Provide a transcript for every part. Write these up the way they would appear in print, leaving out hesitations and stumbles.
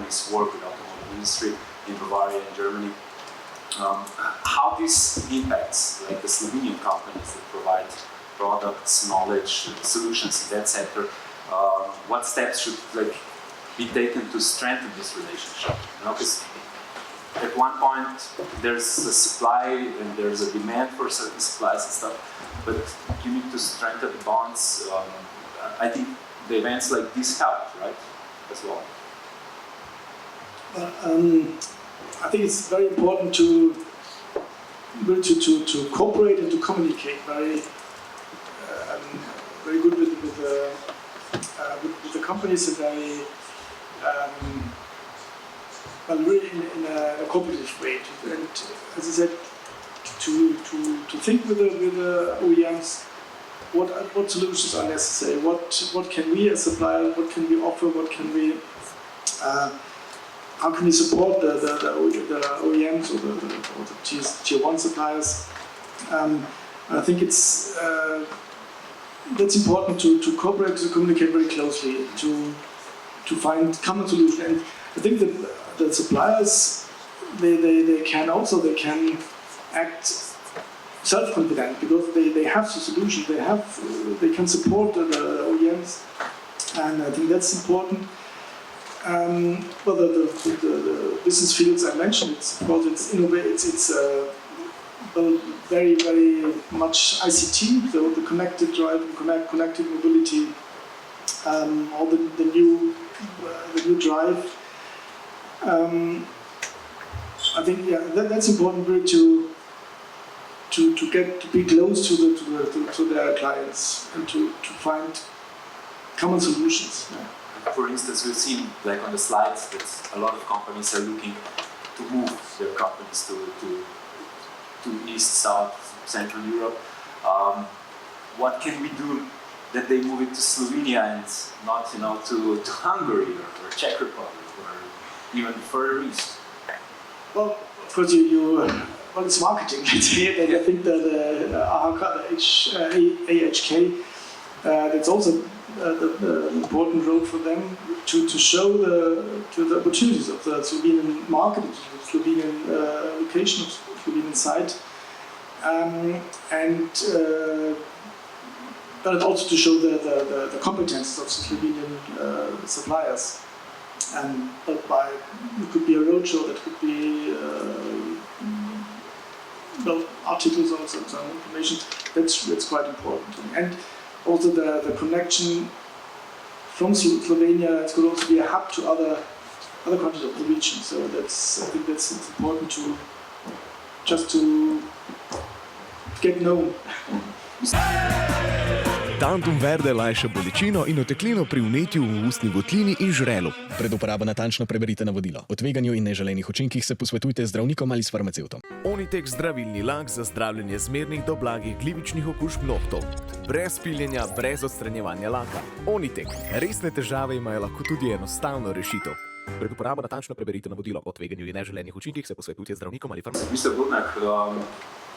companies work with automotive industry in Bavaria and Germany. How this impacts like the Slovenian companies that provide products, knowledge, solutions in that sector. What steps should be taken to strengthen this relationship? Because at one point there's a supply and there's a demand for certain supplies and stuff, but you need to strengthen the bonds. I think the events like this help, right, as well. I think it's very important to cooperate and to communicate very good with the companies and very really in a cooperative way. And as I said, to think with the OEMs, what solutions are necessary, what can we as suppliers, what can we offer, what can we how can we support the OEMs or the tier 1 suppliers? I think it's that's important to cooperate, to communicate very closely, to find common solutions. And I think that the suppliers they can act self-confident because they have the solution, they can support the OEMs, and I think that's important. Well, the business fields I mentioned, it's very, very much ICT, so the connected drive, connected mobility, all the new drive. I think that's important really to be close to their clients and to find common solutions. Yeah. For instance, we've seen like on the slides that a lot of companies are looking to move their companies to East, South, Central Europe. What can we do that they move it to Slovenia and not to Hungary or Czech Republic or even further east? Well, of course well, it's marketing. I think that AHK, that's also the important role for them to show the opportunities of the Slovenian market, the Slovenian location, of the Slovenian site, but also to show the competences of the Slovenian suppliers. And it could be a roadshow, that could be articles or some information. That's quite important. And also the connection from Slovenia, it could also be a hub to other countries of the region. So I think that's important to get known. Tantum verde lajša bolečino in oteklino pri vnetju v ustni votlini in žrelu. Pred uporabo natančno preberite navodilo. O tveganju in neželenih učinkih se posvetujte z zdravnikom ali s farmacevtom. Onitek zdravilni lak za zdravljenje zmernih do blagih glivičnih okužb nohtov. Brez piljenja, brez odstranjevanja laka. Onitek. Resne težave imajo lahko tudi enostavno rešitev. Pred uporabo natančno preberite navodilo. O tveganju in neželenih učinkih se posvetujte z zdravnikom ali farmacevtom. Mr. Brodnjak,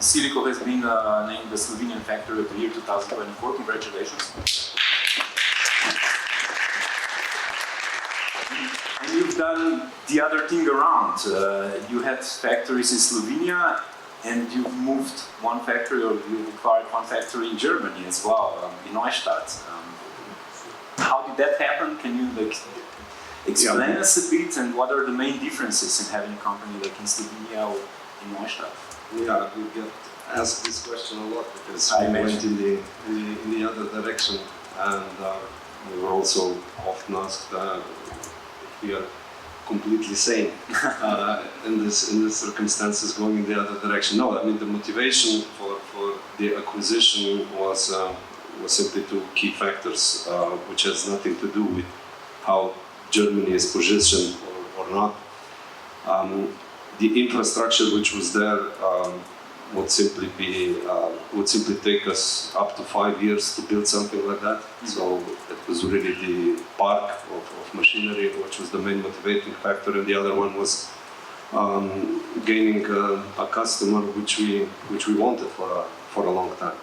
Siliko has been named the Slovenian Factory of the Year 2024. Congratulations. And you've done the other thing around. You had factories in Slovenia and you've moved one factory, or you acquired one factory in Germany as well, in Neustadt. How did that happen? Can you explain us a bit, and what are the main differences in having a company like in Slovenia or in Neustadt? Yeah, we get asked this question a lot because we went in the other direction, and we were also often asked if we are completely sane in the circumstances going in the other direction. No, I mean the motivation for the acquisition was simply two key factors, which has nothing to do with how Germany is positioned or not. The infrastructure which was there would simply take us up to 5 years to build something like that. So it was really the park of machinery which was the main motivating factor, and the other one was gaining a customer which we wanted for a long time.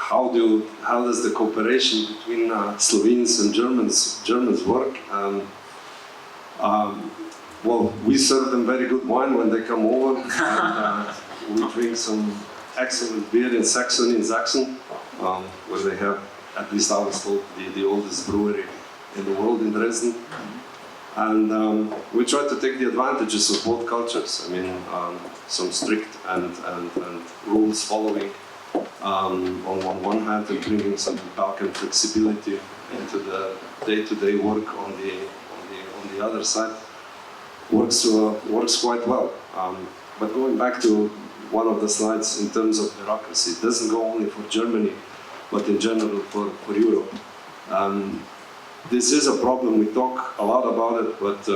How does the cooperation between Slovenes and Germans work? Well, we serve them very good wine when they come over, and we drink some excellent beer in Saxony, in Sachsen, where they have, at least I was told, the oldest brewery in the world in Dresden. And we try to take the advantages of both cultures. I mean, some strict and rules following on one hand, and bringing some Balkan flexibility into the day-to-day work on the other side works quite well. But going back to one of the slides in terms of bureaucracy, it doesn't go only for Germany, but in general for Europe. This is a problem. We talk a lot about it, but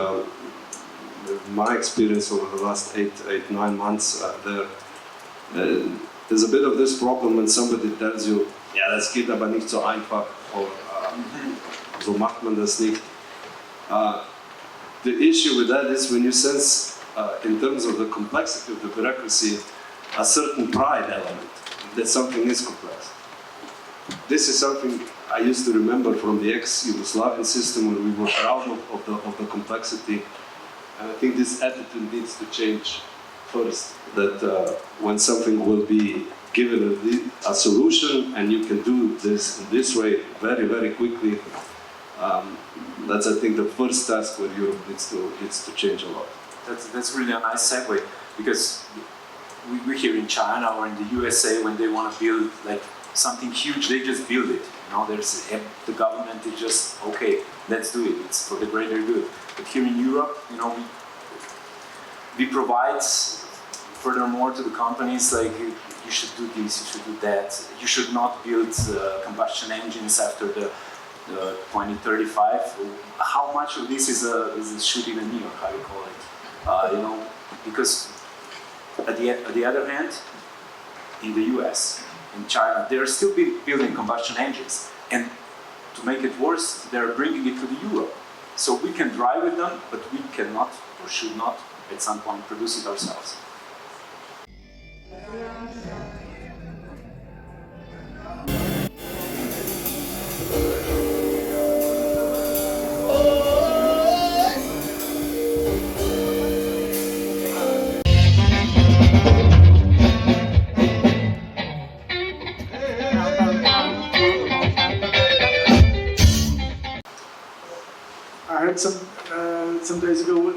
my experience over the last 8-9 months there's a bit of this problem when somebody tells you, ja, das geht aber nicht so einfach, or so macht man das nicht. The issue with that is when you sense, in terms of the complexity of the bureaucracy, a certain pride element that something is complex. This is something I used to remember from the ex-Yugoslavian system, where we were proud of the complexity. And I think this attitude needs to change first, that when something will be given a solution and you can do this in this way very, very quickly, that's, I think, the first task where Europe needs to change a lot. That's really a nice segue, because we hear in China or in the USA, when they want to build like something huge, they just build it. You know, there's the government is just, okay, let's do it. It's for the greater good. But here in Europe, you know, we provide furthermore to the companies, like, you should do this, you should do that. You should not build combustion engines after the 2035. How much of this is a shoot in a knee, or how you call it? You know, because at the other hand, in the US, in China, they are still building combustion engines, and to make it worse, they are bringing it to the Europe. So we can drive with them, but we cannot or should not at some point produce it ourselves. I heard some days ago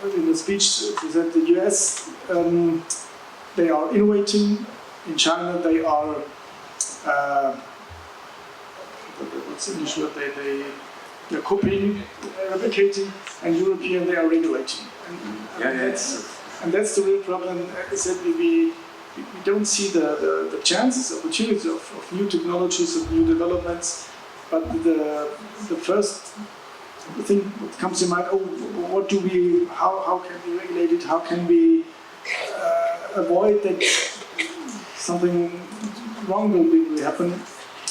in a speech that the US, they are innovating. In China, they are what's the English word? They're copying, replicating, and European, they are regulating. And that's the real problem. Is that we don't see the chances, opportunities of new technologies, of new developments. But the first thing that comes to mind, what do we, how can we regulate it? How can we avoid that something wrong will happen?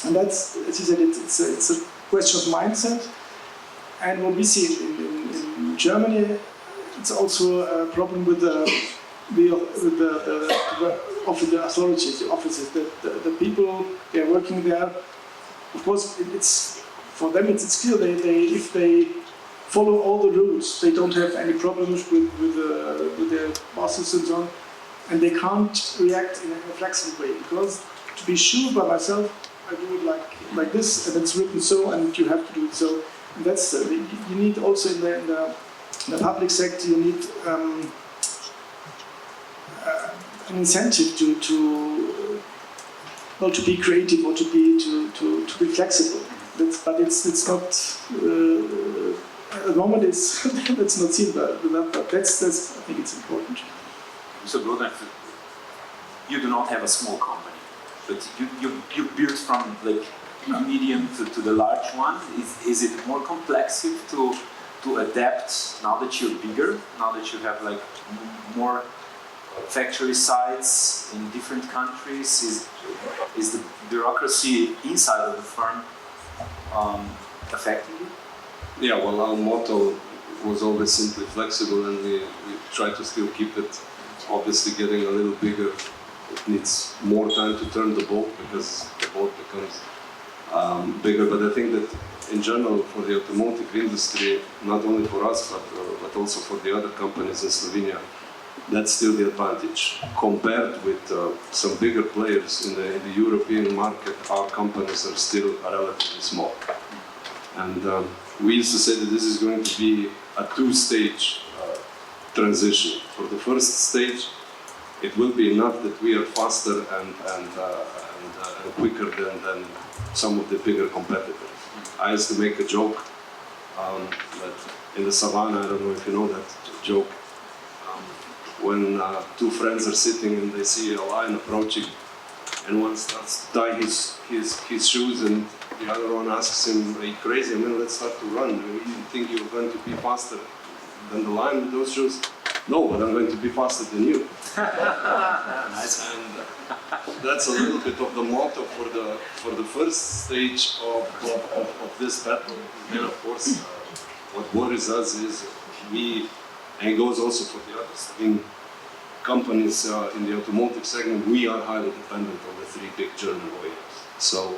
And that's, as you said, it's a question of mindset. And what we see in Germany, it's also a problem with the authorities, the offices, the people they are working there. Of course, it's for them. It's clear if they follow all the rules, they don't have any problems with their bosses and so on, and they can't react in a flexible way. Because to be sure by myself, I do it like this, and it's written so, and you have to do it so. And that's you need also in the public sector. You need an incentive to be creative or to be flexible. But it's not at the moment. That's not seen, but that's I think it's important. So Brodnjak, you do not have a small company, but you build from like a medium to the large one. Is it more complex to adapt now that you're bigger? Now that you have like more factory sites in different countries, is the bureaucracy inside of the firm affecting you? Yeah, well, our motto was always simply flexible, and we try to still keep it. Obviously, getting a little bigger, it needs more time to turn the boat because the boat becomes bigger. But I think that in general for the automotive industry, not only for us but also for the other companies in Slovenia, that's still the advantage. Compared with some bigger players in the European market, our companies are still relatively small. And we used to say that this is going to be a two-stage transition. For the first stage, it will be enough that we are faster and quicker than some of the bigger competitors. I used to make a joke that in the savannah, I don't know if you know that joke, when two friends are sitting and they see a lion approaching, and one starts to tie his shoes, and the other one asks him, "Are you crazy? I mean, let's start to run. You think you're going to be faster than the lion with those shoes?" "No, but I'm going to be faster than you." Nice. And that's a little bit of the motto for the first stage of this battle. And of course, what worries us is and it goes also for the others. I mean, companies in the automotive segment, we are highly dependent on the three big German OEMs. So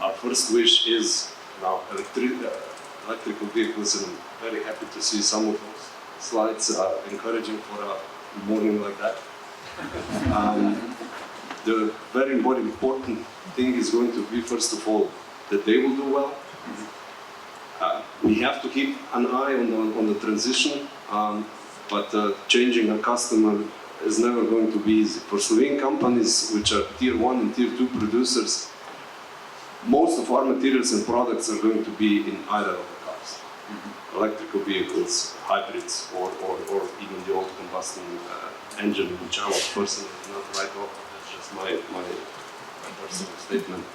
our first wish is now electrical vehicles, and I'm very happy to see some of those slides encouraging for a morning like that. The very important thing is going to be, first of all, that they will do well. We have to keep an eye on the transition, but changing a customer is never going to be easy. For Slovene companies, which are tier 1 and tier 2 producers, most of our materials and products are going to be in either of the cars. Electrical vehicles, hybrids, or even the old combustion engine, which I was personally not right off. That's just my personal statement.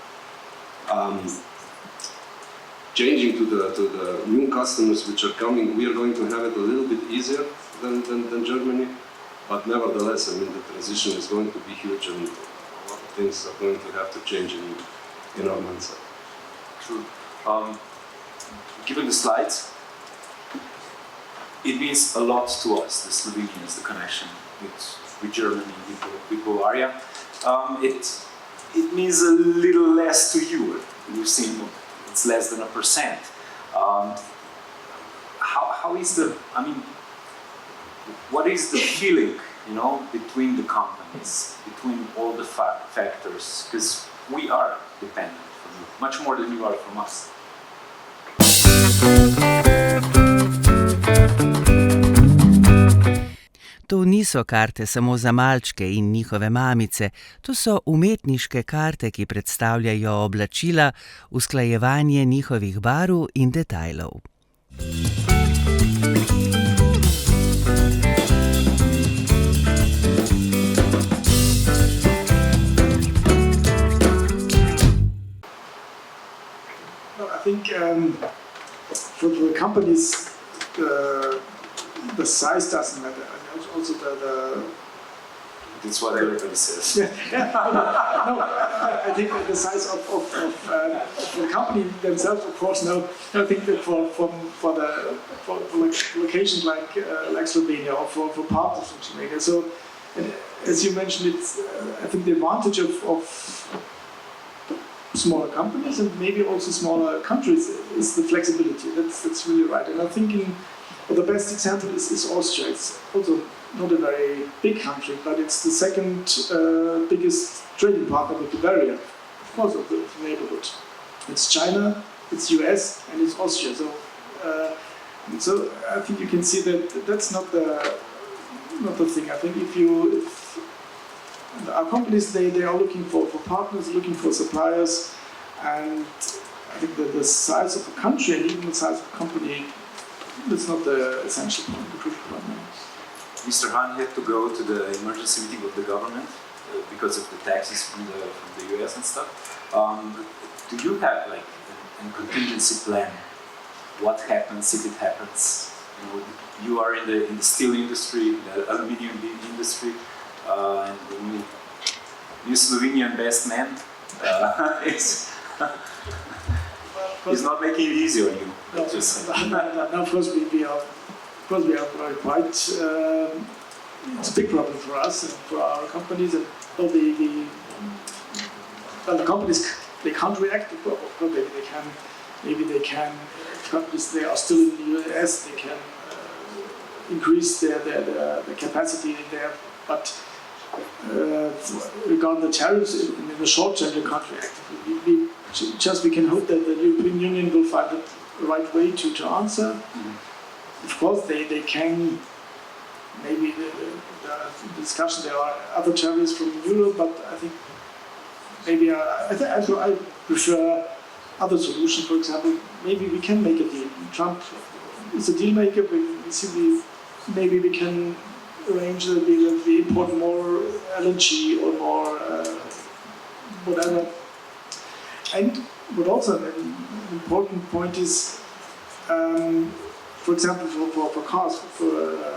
Changing to the new customers which are coming, we are going to have it a little bit easier than Germany, but nevertheless, I mean, the transition is going to be huge, and a lot of things are going to have to change in our mindset. True. Given the slides, it means a lot to us, the Slovenians, the connection with Germany, with Bavaria. It means a little less to you. You've seen it's less than 1%. How is what is the feeling, between the companies, between all the factors? Because we are dependent from you, much more than you are from us. To niso karte samo za malčke in njihove mamice, to so umetniške karte, ki predstavljajo oblačila, usklajevanje njihovih barv in detajlov. I think for the companies, the size doesn't matter. Also That's what everybody says. No, I think the size of the company themselves, of course, no. I think that for locations like Slovenia, or for parts of Slovenia. So, as you mentioned, it's I think the advantage of smaller companies and maybe also smaller countries is the flexibility. That's really right. And I think the best example is Austria. It's also not a very big country, but it's the second biggest trading partner with Bavaria, of course, of the neighborhood. It's China, it's US, and it's Austria. So I think you can see that that's not the thing. I think if our companies, they are looking for partners, looking for suppliers, and I think that the size of the country and even the size of the company, that's not the essential point, the crucial point. Mr. Hahn had to go to the emergency meeting of the government because of the taxes from the US and stuff. Do you have like a contingency plan? What happens if it happens? You are in the steel industry, the aluminium industry, and the new Slovenian best man is not making it easy on you. No, of course we are. Of course, we are quite. It's a big problem for us and for our companies, and all the companies, they can't react. Probably they can maybe they can, companies they are still in the US, they can increase their capacity there, but regarding the tariffs in the short term, you can't react. We can hope that the European Union will find the right way to answer. Mm-hmm. Of course, they can, maybe the discussion, there are other tariffs from Europe, but I think maybe I prefer other solutions. For example, maybe we can make a deal. Trump is a deal maker, maybe we can arrange that we import more LNG or more whatever. And what also an important point is, for example, for cars, for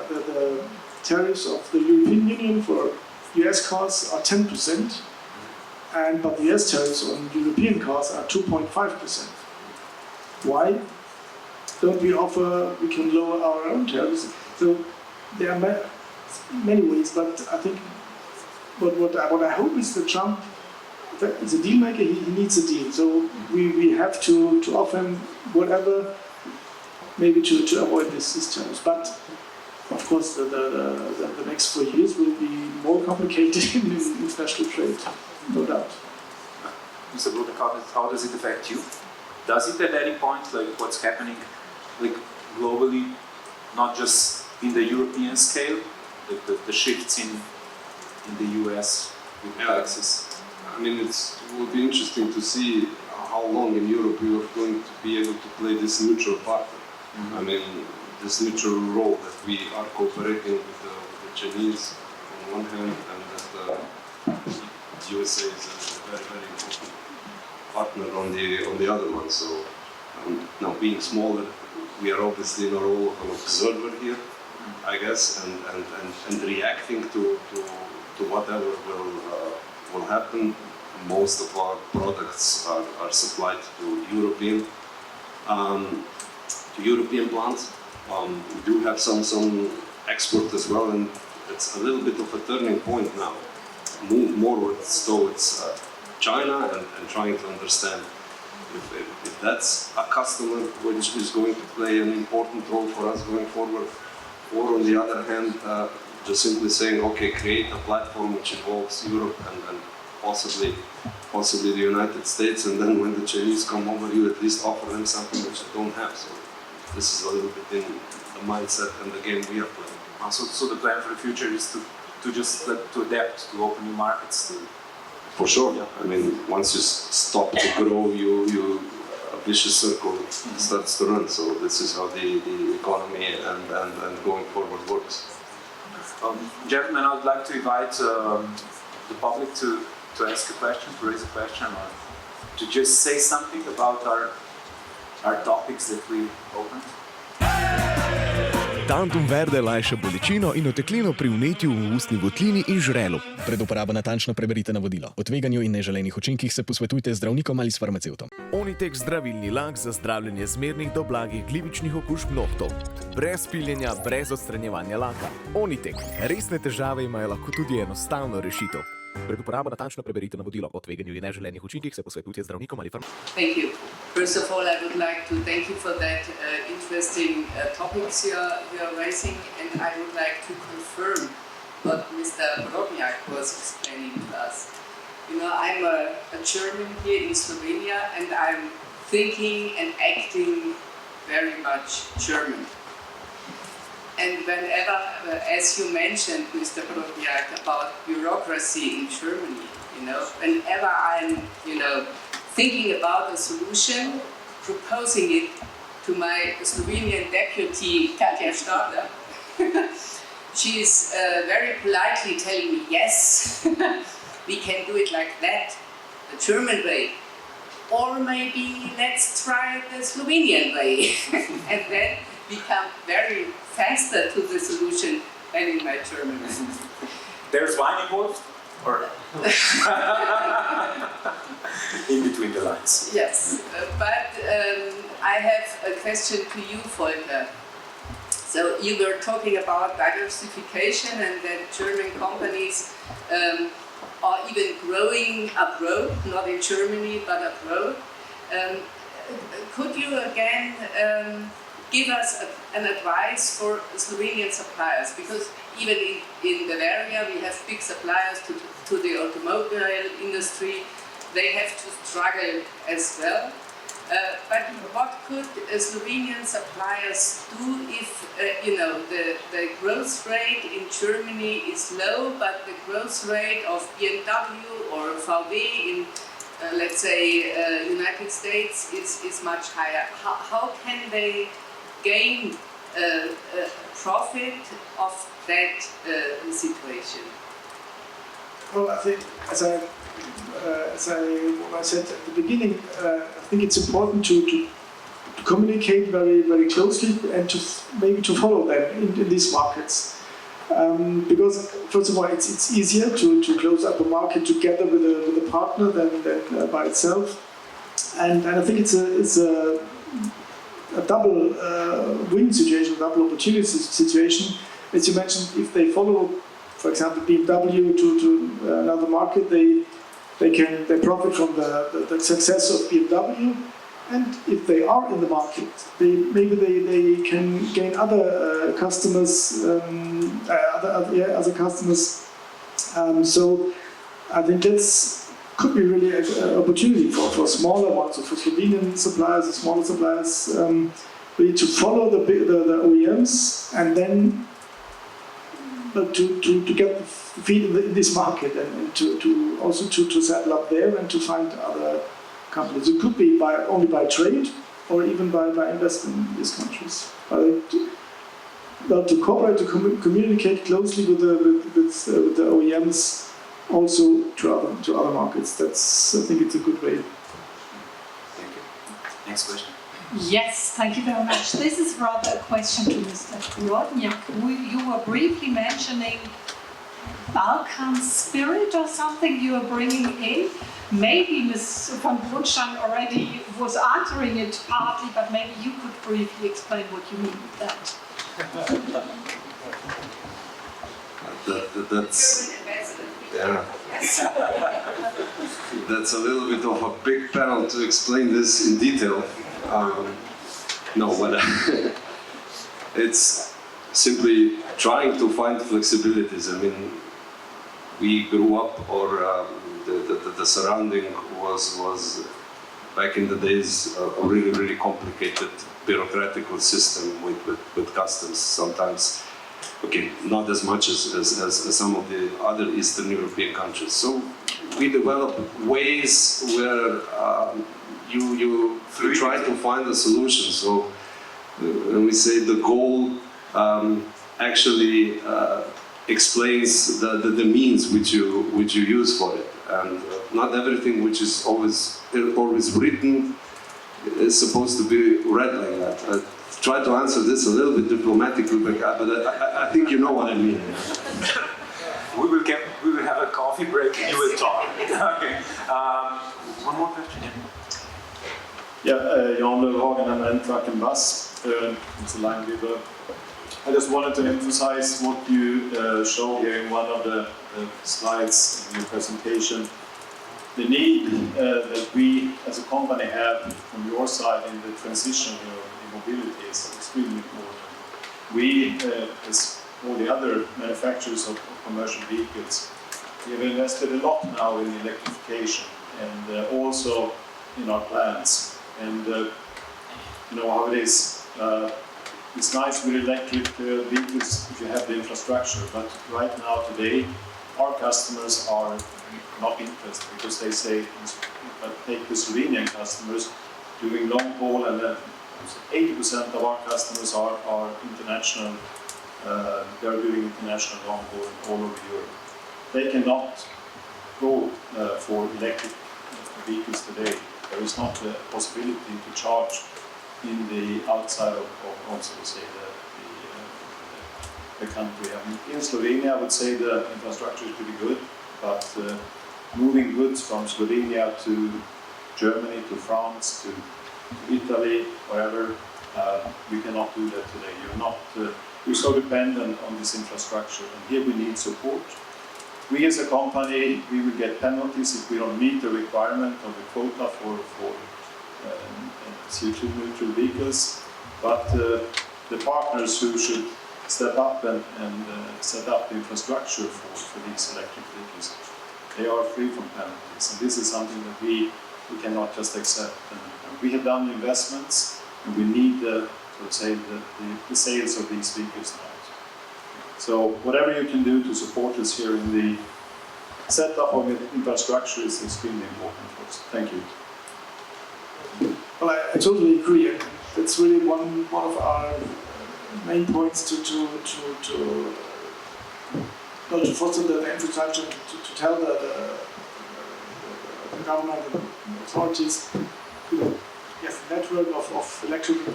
the tariffs of the European Union for US cars are 10%, but the US tariffs on European cars are 2.5%. Why don't we can lower our own tariffs? So there are many ways, but I think what I hope is that Trump is a deal maker. He needs a deal, so we have to offer him whatever, maybe to avoid this tariffs. But of course, the next 4 years will be more complicated in international trade, no doubt. Mr. Brodnjakom, how does it affect you? Does it at any point, like what's happening, like globally, not just in the European scale, like the shifts in the US with taxes? I mean, it will be interesting to see how long in Europe we are going to be able to play this neutral partner. Mm-hmm. I mean, this neutral role that we are cooperating with the Chinese on one hand, and that the USA is a very, very important partner on the other one. So now being smaller, we are obviously in a role of an observer here, I guess, and reacting to whatever will happen. Most of our products are supplied to European plants. We do have some export as well, and it's a little bit of a turning point now. Move more towards China and trying to understand if that's a customer which is going to play an important role for us going forward, or on the other hand, just simply saying, okay, create a platform which involves Europe and possibly the United States, and then when the Chinese come over, you at least offer them something which they don't have. So this is a little bit in the mindset and the game we are playing. So the plan for the future is to adapt, to open new markets. For sure. Yeah. I mean, once you stop to grow, a vicious circle starts to run. So this is how the economy and going forward works. Gentlemen, I would like to invite the public to ask a question, to raise a question, or to just say something about our topics that we opened. Tantum verde lajša bolečino in oteklino pri vnetju v ustni votlini in žrelu. Pred uporabo natančno preberite navodilo. O tveganju in neželenih učinkih se posvetujte z zdravnikom ali s farmacevtom. Onitek zdravilni lak za zdravljenje zmernih do blagih glivičnih okužb nohtov. Brez piljenja, brez odstranjevanja laka. Onitek. Resne težave imajo lahko tudi enostavno rešitev. Pred uporabo natančno preberite navodilo. O tveganju in neželenih učinkih se posvetujte z zdravnikom ali farmacevtom. Thank you. First of all, I would like to thank you for that interesting topics you are raising, and I would like to confirm what Mr. Brodnjak was explaining to us. You know, I'm a German here in Slovenia, and I'm thinking and acting very much German. And whenever, as you mentioned, Mr. Brodnjak, about bureaucracy in Germany, you know, whenever I'm, thinking about a solution, proposing it to my Slovenian deputy, Katja Stadler, she is very politely telling me, yes, we can do it like that, the German way. Or maybe let's try the Slovenian way. And then become very faster to the solution than in my German way. There's wine involved? Or in between the lines? Yes, but I have a question to you, Volker. So you were talking about diversification and that German companies are even growing abroad, not in Germany but abroad. could you again give us an advice for Slovenian suppliers? Because even in Bavaria we have big suppliers to the automobile industry. They have to struggle as well. But what could Slovenian suppliers do if the growth rate in Germany is low, but the growth rate of BMW or VW in let's say United States is much higher? How can they gain profit of that situation? Well, I think as I said at the beginning, I think it's important to communicate very, very closely and maybe to follow them in these markets. Because first of all, it's easier to close up a market together with a partner than by itself, and I think it's a double win situation, a double opportunity situation. As you mentioned, if they follow, for example, BMW to another market, they profit from the success of BMW, and if they are in the market, they can gain other customers, other customers. So I think that's could be really an opportunity for smaller ones, or for Slovenian suppliers, or smaller suppliers, really to follow the OEMs and then to get the feet in this market and to also to settle up there and to find other companies. It could be only by trade or even by investing in these countries. But to cooperate, to communicate closely with the OEMs, also to other markets. I think it's a good way. Thank you. Next question. Yes, thank you very much. This is rather a question to Mr. Brodnjak. You were briefly mentioning Balkan spirit or something you are bringing in. Maybe Ms. von Brutschan already was answering it partly, but maybe you could briefly explain what you mean with that. That's a little bit of a big panel to explain this in detail. It's simply trying to find flexibilities. I mean, we grew up, or the surrounding was back in the days a really complicated bureaucratical system with customs sometimes. Okay, not as much as some of the other Eastern European countries. So we developed ways where you try to find a solution. So when we say the goal actually explains the means which you use for it, and not everything which is always written is supposed to be read like that. I try to answer this a little bit diplomatically, but I think you know what I mean. We will have a coffee break and you will talk. Okay. One more question. Yeah, Jan Löfhagen and Andražem Brodnjakom, Mr. Leinweber. I just wanted to emphasize what you show here in one of the slides in your presentation. The need that we as a company have from your side in the transition in mobility is extremely important. We, as all the other manufacturers of commercial vehicles, we have invested a lot now in electrification and also in our plants. And you know how it is. It's nice with electric vehicles if you have the infrastructure, but right now, today, our customers are not interested because they say, take the Slovenian customers doing long haul, and 80% of our customers are international. They are doing international long haul all over Europe. They cannot go for electric vehicles today. There is not a possibility to charge in the outside of also say the country. I mean, in Slovenia, I would say the infrastructure is pretty good, but moving goods from Slovenia to Germany, to France, to Italy, wherever, you cannot do that today. You're so dependent on this infrastructure, and here we need support. We as a company, we will get penalties if we don't meet the requirement of the quota for CO2 neutral vehicles, but the partners who should step up and set up the infrastructure for these electric vehicles, they are free from penalties, and this is something that we cannot just accept. And we have done investments, and we need the sales of these vehicles now. So whatever you can do to support us here in the setup of the infrastructure is extremely important for us. Thank you. Well, I totally agree. It's really one of our main points to foster the infrastructure, to tell the government and authorities to yes, the network of electrical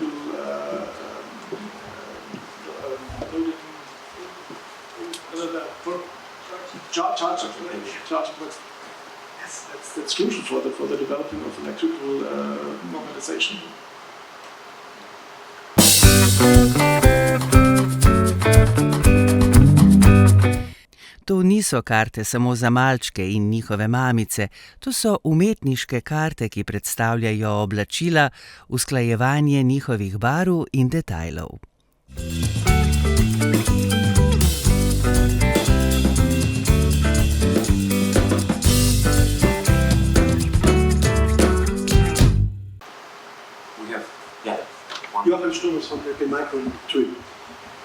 charging. Yes, that's crucial for the development of electrical mobilization. To niso karte samo za malčke in njihove mamice, to so umetniške karte, ki predstavljajo oblačila, usklajevanje njihovih barv in detajlov. Joachim Sturmes from Micro 3.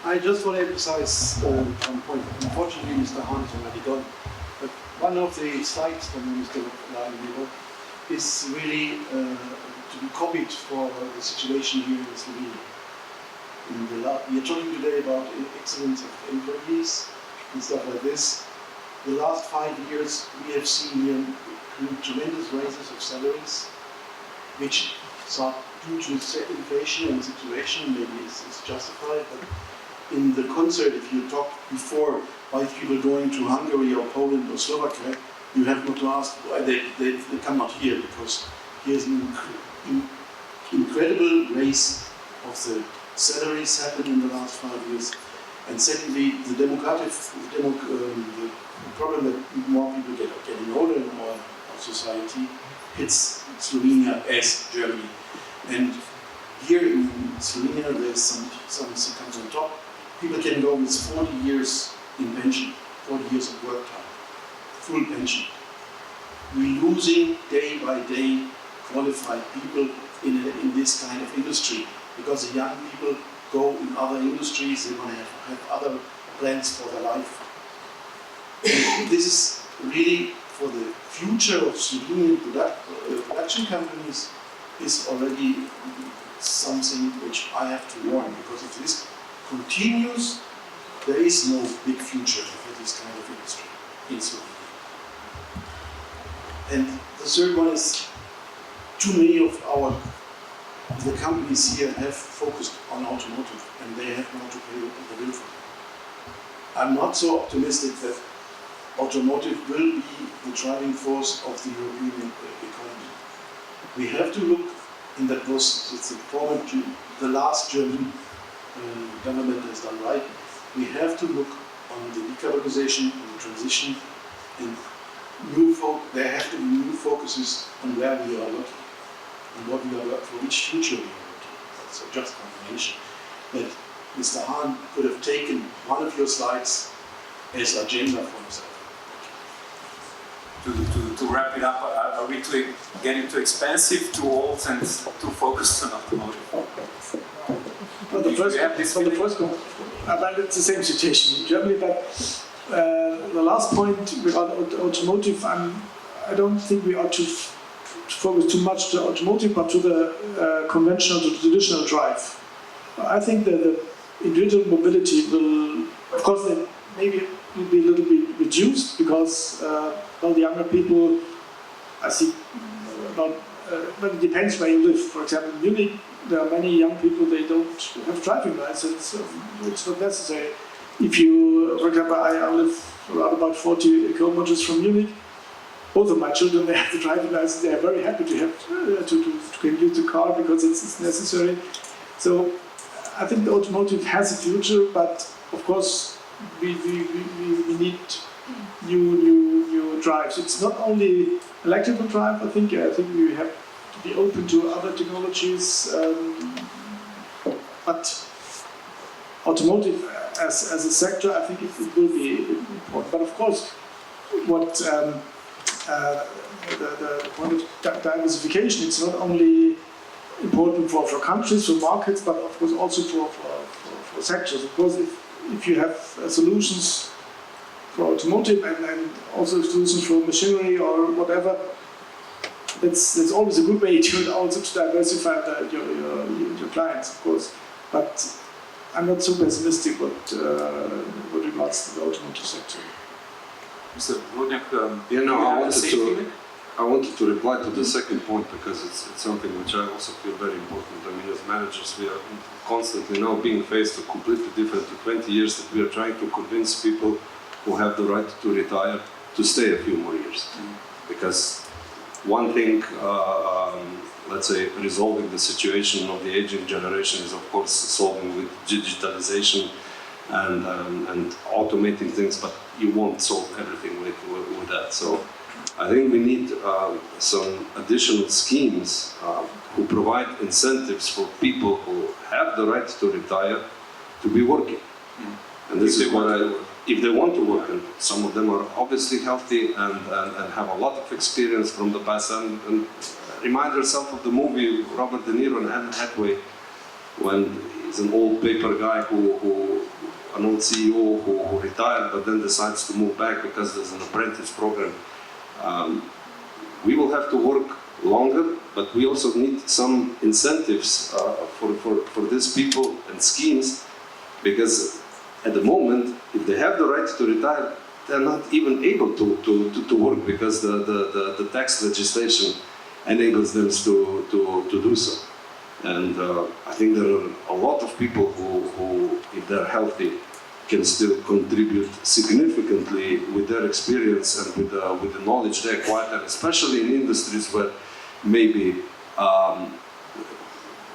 I just want to emphasize one point. Unfortunately, Mr. Hahn is already gone. But one of the slides from Mr. Leinweber is really to be copied for the situation here in Slovenia. We are talking today about excellence of employees and stuff like this. The last 5 years, we have seen here tremendous raises of salaries, which are due to inflation and situation, maybe it's justified, but in the concert, if you talk before why people going to Hungary or Poland or Slovakia, you have not to ask why they come not here, because here's an incredible raise of the salaries happened in the last 5 years. And secondly, the problem that more people getting older in our society hits Slovenia as Germany. And here in Slovenia, there's some comes on top. People can go with 40 years in pension, 40 years of work time, full pension. We're losing day by day qualified people in this kind of industry, because the young people go in other industries, they want to have other plans for their life. And this is really for the future of Slovenian production companies is already something which I have to warn, because if this continues, there is no big future for this kind of industry in Slovenia. And the third one is, too many of the companies here have focused on automotive, and they have now to pay the bill for it. I'm not so optimistic that automotive will be the driving force of the European economy. We have to look, and that was the last German government has done right. We have to look on the decarbonization and the transition, and there have to be new focuses on where we are looking and what we are looking for, which future we are looking. That's a just confirmation that Mr. Hahn could have taken one of your slides as agenda for himself. To wrap it up, are we getting too expensive, too old, and too focused on automotive? Well, it's the same situation in Germany, but the last point about automotive, I don't think we ought to focus too much to automotive, but to the conventional, to the traditional drive. I think that the individual mobility will, of course, maybe will be a little bit reduced, because all the younger people, I see, but it depends where you live. For example, in Munich, there are many young people, they don't have driving license, so it's not necessary. If you, for example, I live around about 40 kilometers from Munich. Both of my children, they have the driving license. They are very happy to have to use the car because it's necessary. So I think the automotive has a future, but of course we need new drives. It's not only electrical drive. I think we have be open to other technologies, but automotive as a sector, I think it will be important. But of course, what the point of diversification, it's not only important for countries, for markets, but of course also for sectors. Of course, if you have solutions for automotive and also solutions for machinery or whatever, that's always a good way to also diversify your clients, of course. But I'm not so pessimistic with regards to the automotive sector. Mr. Brodnjak, I wanted to reply to the second point because it's something which I also feel very important. I mean, as managers, we are constantly now being faced with completely different 20 years that we are trying to convince people who have the right to retire to stay a few more years. Because one thing, let's say, resolving the situation of the aging generation is, of course, solving with digitalization and automating things, but you won't solve everything with that. So I think we need some additional schemes who provide incentives for people who have the right to retire to be working. And this is what if they want to work, and some of them are obviously healthy and have a lot of experience from the past, and remind yourself of the movie Robert De Niro and Anne Hathaway, when he's an old paper guy an old CEO who retired but then decides to move back because there's an apprentice program. We will have to work longer, but we also need some incentives for these people and schemes, because at the moment, if they have the right to retire, they're not even able to work because the tax legislation enables them to do so. And I think there are a lot of people who, if they're healthy, can still contribute significantly with their experience and with the knowledge they acquired, and especially in industries where maybe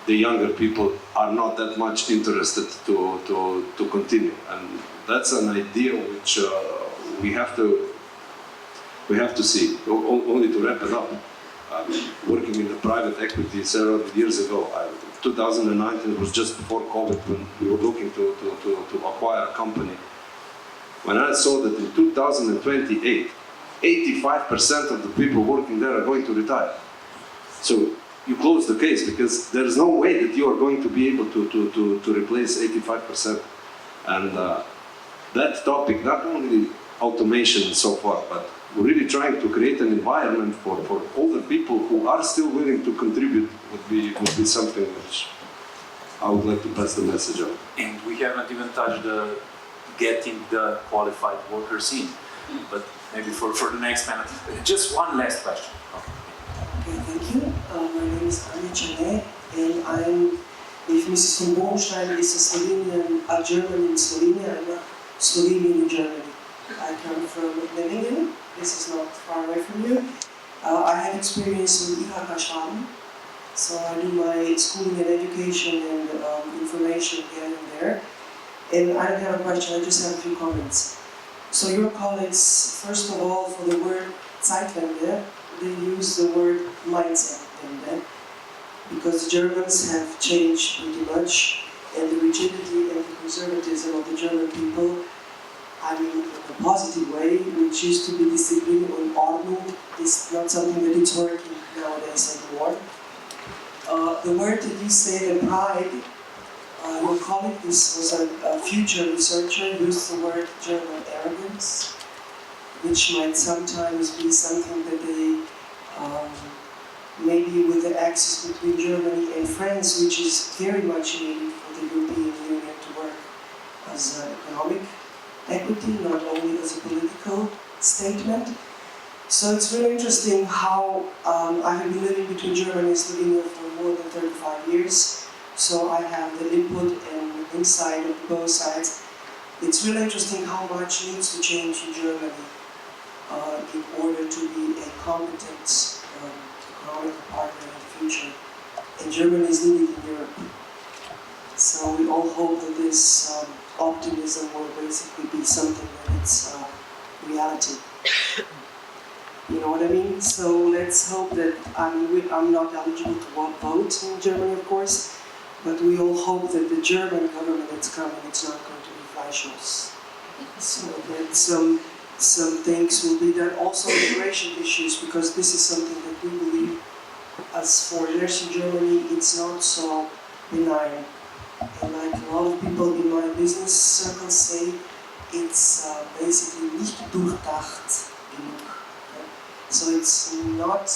the younger people are not that much interested to continue. And that's an idea which we have to see. Only to wrap it up, working in the private equity several years ago, 2019 was just before COVID, when we were looking to acquire a company. When I saw that in 2028, 85% of the people working there are going to retire. So you close the case, because there is no way that you are going to be able to replace 85%. And that topic, not only automation and so forth, but we're really trying to create an environment for older people who are still willing to contribute would be something which I would like to pass the message on. And we haven't even touched getting the qualified workers in, but maybe for the next panel. Just one last question. Okay, thank you. My name is Andražem, and I'm with Mrs. von Bohnstein, is a German in Slovenia. I'm a Slovenian in Germany. I come from München. This is not far away from you. I have experience in IHK Schwaben, so I do my schooling and education and information here and there. And I don't have a question, I just have a few comments. So your colleagues, first of all, for the word Zeitwende, they use the word Mindsetwende, because the Germans have changed pretty much, and the rigidity and the conservatism of the German people, I mean, in a positive way, which used to be discipline and Ordnung, is not something that is working nowadays anymore. The word that you say, the pride, your colleague, this was a future researcher, used the word German arrogance, which might sometimes be something that they, maybe with the axis between Germany and France, which is very much needed for the European Union to work as an economic equity, not only as a political statement. So it's really interesting how I have been living between Germany and Slovenia for more than 35 years. So I have the input and insight of both sides. It's really interesting how much needs to change in Germany in order to be a competent economic partner in the future. And Germany is needed in Europe. So we all hope that this optimism will basically be something that it's reality. You know what I mean? So let's hope that, I'm not eligible to vote in Germany, of course, but we all hope that the German government that's coming, it's not going to be Fleischlos. So that some things will be done. Also immigration issues, because this is something that we believe as foreigners in Germany, it's not so benign. And like a lot of people in my business circles say, it's basically nicht durchdacht genug. So it's not,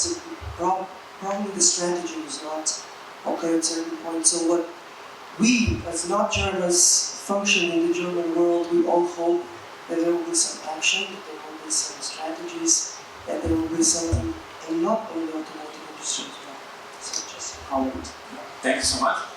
probably the strategy is not okay at a certain point. So what we, as not Germans, function in the German world, we all hope that there will be some action, that there will be some strategies, that there will be something, and not only automotive industry as well. So just a comment. Thank you so much.